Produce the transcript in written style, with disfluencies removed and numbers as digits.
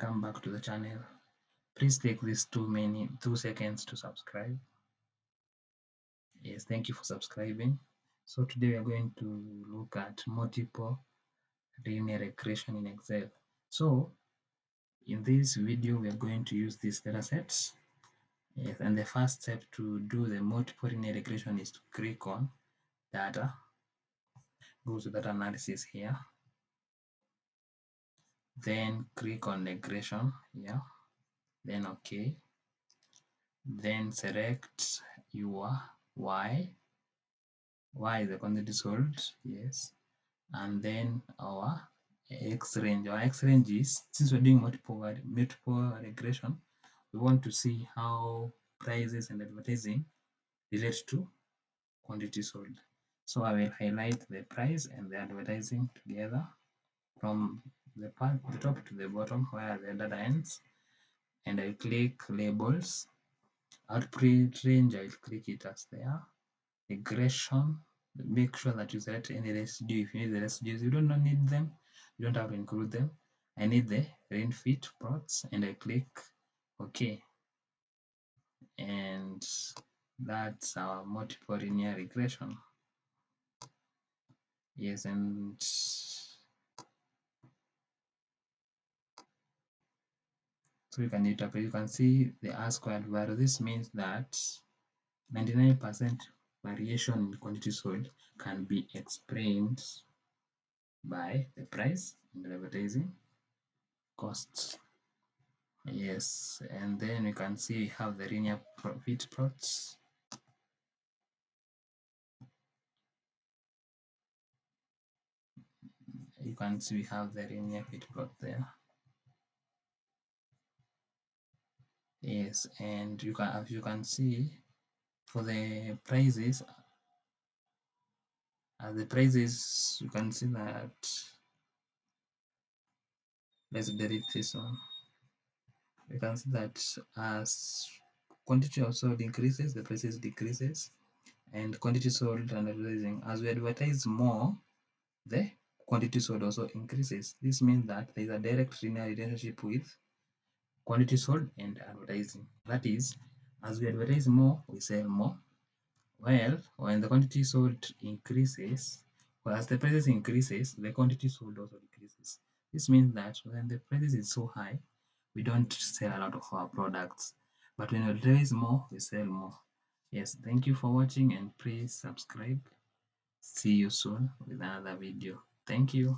welcome back to the channel. Please take this 2 seconds to subscribe. Yes, thank you for subscribing. So today we are going to look at multiple linear regression in Excel. So in this video we are going to use these data sets. Yes, and the first step to do the multiple linear regression is to click on data, go to data analysis here, then click on regression here, then OK, then select your y is the quantity sold, yes, and then our x range. Our x range is, since we're doing multiple regression, we want to see how prices and advertising relate to quantity sold. So I will highlight the price and the advertising together from the top to the bottom where the data ends, and I click labels. Output range, I'll click it as there. Regression, make sure that you select any residue. If you need the residues, you don't need them, you don't have to include them. I need the range fit plots, and I click OK, and that's our multiple linear regression. Yes, and so you can interpret, you can see the R squared value. This means that 99% variation in quantity sold can be explained by the price and the advertising costs. Yes, and then we can see we have the linear fit plots. You can see we have the linear fit plot there. Yes, and you can, as you can see, for the prices, you can see that, let's delete this one. You can see that as quantity of sold increases, the prices decreases, and quantity sold and advertising, as we advertise more, the quantity sold also increases. This means that there is a direct linear relationship with quantity sold and advertising. That is, as we advertise more, we sell more. Well, when the quantity sold increases, well, as the prices increases, the quantity sold also decreases. This means that when the prices is so high, we don't sell a lot of our products. But when we advertise more, we sell more. Yes, thank you for watching, and please subscribe. See you soon with another video. Thank you.